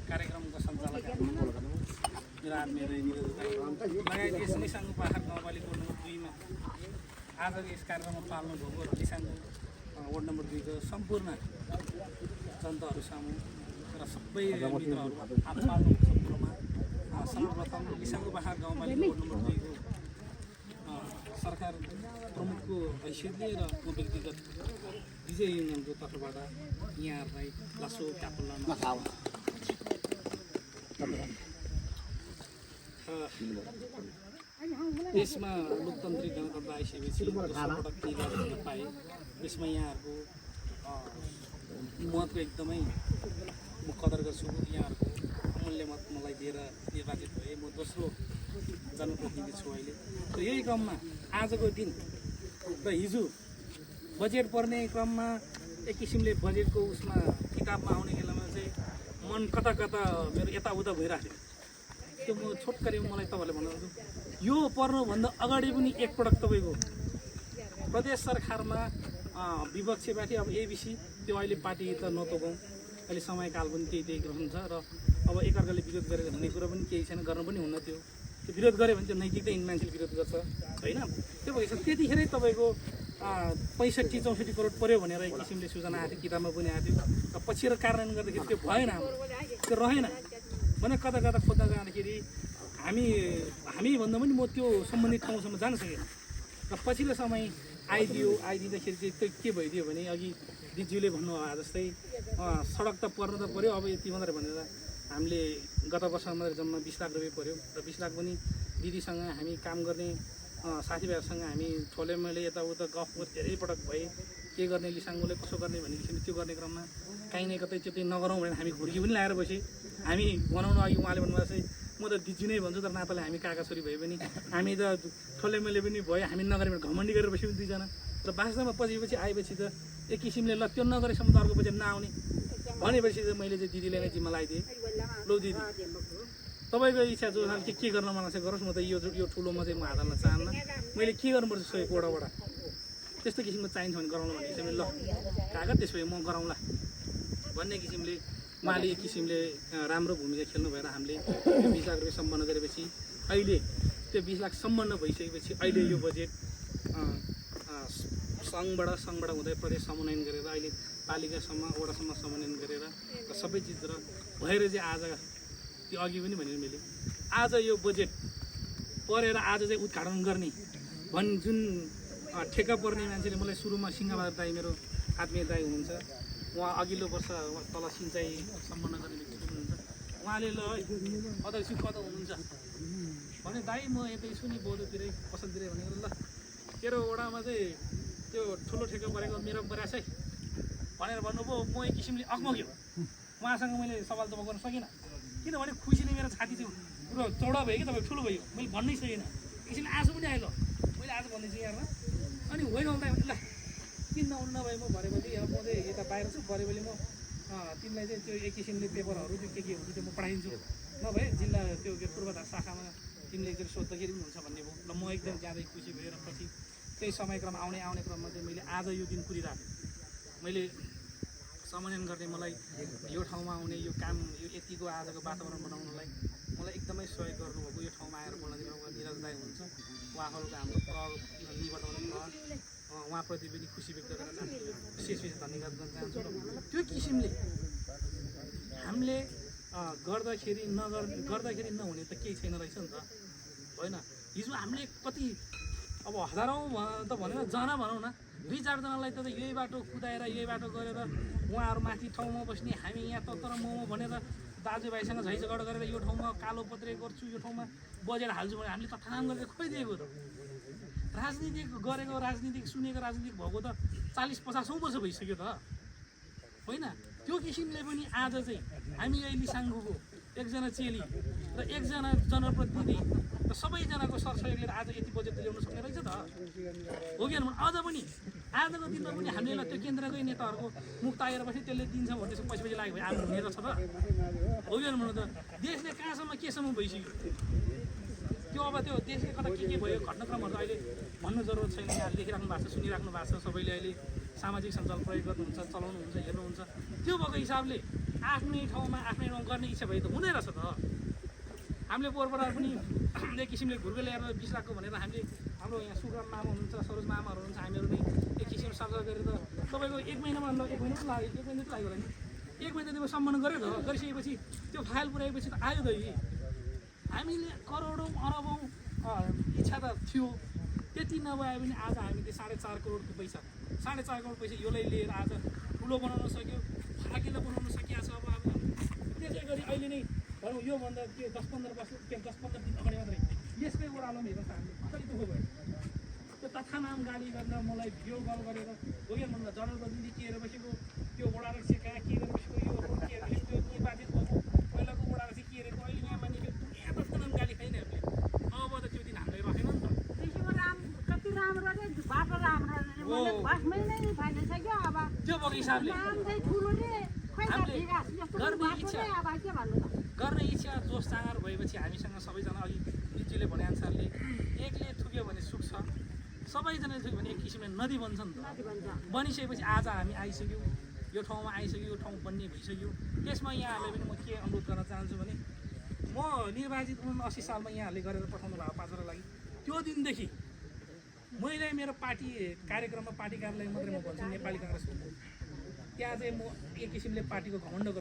कार्यक्रमको सञ्चालक मेरो आत्मीय लगायत यस लिसाङ्गु पाखर गाउँपालिका वडा नम्बर 2 मा आजको यस कार्यक्रममा पाल्नु भएको र लिसाङ्गु वडा नम्बर 2 को सम्पूर्ण जनताहरू सामु र सबै मित्रहरू आफू सम्पूर्णमा सर्वप्रथम लिसाङ्गु पाखर गाउँपालिका वडा नम्बर 2 को सरकार प्रमुखको हैसियतले र म व्यक्तिगत विजय युनियनको तर्फबाट यहाँहरूलाई लासो क्यापल्ला देशमा लोकतान्त्रिक गणतन्त्र आइसकेपछि दोस्रोपटक केही गर्न पाएँ। यसमा यहाँहरूको मतको एकदमै म कदर गर्छु। यहाँहरूको अमूल्य मत मलाई दिएर निर्वाचित भए। म दोस्रो जनप्रतिनिधि छु अहिले। र यही क्रममा आजको दिन र हिजो बजेट पर्ने क्रममा एक किसिमले बजेटको उसमा किताबमा आउने बेलामा चाहिँ मन कता कता मेरो यताउता भइरहेको थियो। त्यो म छोटकरी मलाई तपाईँहरूले भन्नु यो पर्नुभन्दा अगाडि पनि एकपटक तपाईँको प्रदेश सरकारमा विपक्षी पार्टी अब एबिसी त्यो अहिले पार्टी त नतोकौँ, अहिले समयकाल पनि त्यही रहन्छ र अब एकअर्काले विरोध गरेर हुने कुरा पनि केही छैन, गर्नु पनि हुन्न। त्यो विरोध गऱ्यो भने त्यो नैतिकता मान्छेले विरोध गर्छ होइन। त्यो भएछ त्यतिखेरै तपाईँको 65-64 करोड पर्यो भनेर एक किसिमले सूचना आएको थियो, किताबमा पनि आएको थियो। र पछि र कार्यान्वयन गर्दाखेरि त्यो भएन, त्यो रहेन भने कता कता खोज्न जाँदाखेरि हामी भन्दा पनि म त्यो सम्बन्धित ठाउँसम्म जान सकेन। र पछिल्लो समय आइदिँदाखेरि चाहिँ त्यो के भइदियो भने अघि दिदीज्यूले भन्नुभयो जस्तै सडक त पर्न त पऱ्यो, अब यति मात्रै भनेर हामीले गत वर्षमा जम्मा 20 लाख रुपियाँ पऱ्यो। र 20 लाख पनि दिदीसँग हामी काम गर्ने साथीभाइहरूसँग हामी ठोले मैले यताउता गफ धेरै पटक भए के गर्ने लिसाङ्गोले कसो गर्ने भन्ने किसिमले त्यो गर्ने क्रममा काहीँ न कतै त्यो नगरौँ भनेर हामी घुर्की पनि लगाएर बसेँ। हामी बनाउनु अघि उहाँले भन्नुभएको चाहिँ म त दिजु नै भन्छु, तर नाताले हामी काकाछोरी भए पनि हामी त ठोले मैले पनि भयो, हामी नगरे भने घमण्डी गरेर बस्यौँ दुईजना। र वास्तवमा पछि आएपछि त एक किसिमले ल त्यो नगरेसम्म त अर्को बजेट नआउने भनेपछि त मैले चाहिँ दिदीले नै जिम्मा लगाइदिएँ। लो दिदी तपाईँको इच्छा जो के गर्न मन लाग्छ गरोस्, म त यो ठुलोमा चाहिँ म हात हाल्न चाहन्न। मैले के गर्नुपर्छ सहयोग वडाबाट त्यस्तो किसिमको चाहिन्छ भने गराउनु भन्ने किसिमले ल काका त्यसो भए म गराउँला भन्ने किसिमले उहाँले एक किसिमले राम्रो भूमिका खेल्नु भएर हामीले 20 लाख रुपियाँ सम्पन्न गरेपछि अहिले त्यो 20 लाख सम्पन्न भइसकेपछि अहिले यो बजेट सङ्घबाट हुँदै प्रदेश समन्वयन गरेर अहिले पालिकासम्म वडासम्म समन्वयन गरेर र सबै चिज र भएर चाहिँ आज त्यो अघि पनि भनेर मैले आज यो बजेट परेर आज चाहिँ उद्घाटन गर्ने जुन ठेक्का पर्ने मान्छेले मलाई सुरुमा सिंहबहादुर दाई मेरो आत्मीय दाई हुनुहुन्छ। उहाँ अघिल्लो वर्ष तल सिँचाइ सम्पन्न गर्ने व्यक्ति हुनुहुन्छ। उहाँले ल अध्यक्ष कता हुनुहुन्छ भने दाई म यतै छु नि बोधोतिरै पसलतिरै भनेर ल तेरो वडामा चाहिँ त्यो ठुलो ठेक्का परेको मेरो प्रयास है भनेर भन्नुभयो। म एक किसिमले अग्मग्यो, उहाँसँग मैले सवाल जवाब गर्न सकिनँ किनभने खुसीले मेरो छाती चाहिँ पुरो चौडा भयो कि तपाईँ ठुलो भयो, मैले भन्नै सकिनँ। एकछिन आँसु पनि आयो। मैले आज भन्दैछु यहाँमा अनि होइन आउँदा ल किन नआउनु नभए म भरेपछि अब म चाहिँ यता बाहिर छु, भरेपछि म तिमीलाई चाहिँ त्यो एक किसिमले पेपरहरू त्यो के हुन्छ त्यो म पठाइदिन्छु, नभए जिल्ला त्यो पूर्वाधार शाखामा तिमीले एकचोटि सोद्धाखेरि पनि हुन्छ भन्ने भयो। ल म एकदम ज्यादै खुसी भएर पछि त्यही समयक्रम आउने क्रममा चाहिँ मैले आज यो दिन कुरिरहेको मैले समन्वयन गर्ने मलाई यो ठाउँमा आउने यो काम यो यतिको आजको वातावरण बनाउनलाई मलाई एकदमै सहयोग गर्नुभएको यो ठाउँमा आएर बोल्न दिनुभएको निरज दाई हुनुहुन्छ। उहाँहरूको हाम्रो निबटाउने उहाँप्रति पनि खुसी व्यक्त गरेर विशेष धन्यवाद गर्न चाहन्छु। र त्यो किसिमले हामीले गर्दाखेरि नहुने त केही छैन रहेछ नि त होइन। हिजो हामीले कति अब हजारौँ त भनेर जना भनौँ न 2-4 जनालाई त यही बाटो कुदाएर यही बाटो गरेर उहाँहरू माथि ठाउँमा बस्ने हामी यहाँ तर म भनेर दाजुभाइसँग झैझगडा गरेर यो ठाउँमा कालो पत्रे गर्छु यो ठाउँमा बजेट हाल्छु भने हामीले तथानाम गरेर खोइदिएको त राजनीतिक गरेको राजनीतिक सुनेको राजनीतिक भएको त 40-50 वर्ष भइसक्यो त होइन। त्यो किसिमले पनि आज चाहिँ हामी यही लिसाङ्गुको एकजना चेली र एकजना जनप्रतिनिधि र सबैजनाको सरसहयोग लिएर आज यति बजेट ल्याउन सक्ने रहेछ त हो कि अझ पनि आजको दिनमा पनि हामीले त्यो केन्द्रकै नेताहरूको मुख तागेर बस्ने त्यसले दिन्छ भने त्यसको पैसा लाग्यो भने आम हुने रहेछ त हो कि भन्नु त देशले कहाँसम्म केसम्म भइसक्यो त्यो अब त्यो देशले कता के भयो घटनाक्रमहरू अहिले भन्नु जरुरत छैन। यहाँ लेखिराख्नु भएको छ, सुनिराख्नु भएको छ, सबैले अहिले सामाजिक सञ्जाल प्रयोग गर्नुहुन्छ, चलाउनुहुन्छ, हेर्नुहुन्छ। त्यो भएको हिसाबले आफ्नै ठाउँमा गर्ने इच्छा भए त हुँदैन रहेछ त। हामीले पोहोरबाट पनि एक किसिमले घुर्को ल्याएर 20 लाखको भनेर हामीले हाम्रो यहाँ सुगम मामा हुनुहुन्छ, सरोज मामाहरू हुनुहुन्छ, हामीहरू नै एक किसिम सरसर गरेर त तपाईँको 1 महिनामा ल 1 महिना त लाग्यो, 1 महिना त लाग्यो होला नि। 1 महिना त्यो सम्मान गऱ्यो त, गरिसकेपछि त्यो फाइल पुऱ्याएपछि त आयो त यी। हामीले करोडौँ अरबौँ इच्छा त थियो, त्यति नभए पनि आज हामीले 4.5 करोडको पैसा 4.5 करोड पैसा यसलाई लिएर आज ठुलो बनाउन सक्यो, फाकिलो बनाउन सकिएको छ। अब त्यसै गरी अहिले नै भनौँ योभन्दा त्यो 10-15 वर्ष 10-15 दिन अगाडि मात्रै यसकै ओह्रालोमा हेर्नुहोस् हामीले कति दुःख भयो। त्यो तथानाम गाली गरेर मलाई भिडियो कल गरेर गयो भन्दा जनरल प्रतिनिधि के हेरेर बसेको, त्यो वडाध्यक्ष कहाँ के गरेर बसेको, यो के हेरेर त्यो निर्वाचित भएको पहिलाको वडाध्यक्ष के हेरेको, अहिले नयाँ मानिसको दुनियाँ तथानाम गाली खाइन हामीले। अब त त्यो दिन हामीलाई रहेन नि त। कति राम्रो रे, बाटो राम्रो रे, मैले बसमै नै फालिसक्यो। अब त्यो भएको हिसाबले नाम ठुलो रे, खै त विकास यस्तो बाटो रे, अब के भन्नु त। गर्ने इच्छा जोस जाँगर भएपछि हामीसँग सबैजना अघि दिदीले भने अनुसारले एकले थुक्यो भने सुक्छ, सबैजनाले थुक्यो भने एक किसिमले नदी बन्छ नि त। बनिसकेपछि आज हामी आइसक्यौँ, यो ठाउँमा आइसक्यो, यो ठाउँ बन्ने भइसक्यो। त्यसमा यहाँहरूले पनि म के अनुरोध गर्न चाहन्छु भने म निर्वाचित 79 सालमा यहाँहरूले गरेर पठाउनु भएको 5 लागि त्यो दिनदेखि मैले मेरो पार्टी कार्यक्रममा पार्टी कार्यालय मात्रै म भन्छु नेपाली काङ्ग्रेसको, त्यहाँ चाहिँ म एक किसिमले पार्टीको घमण्ड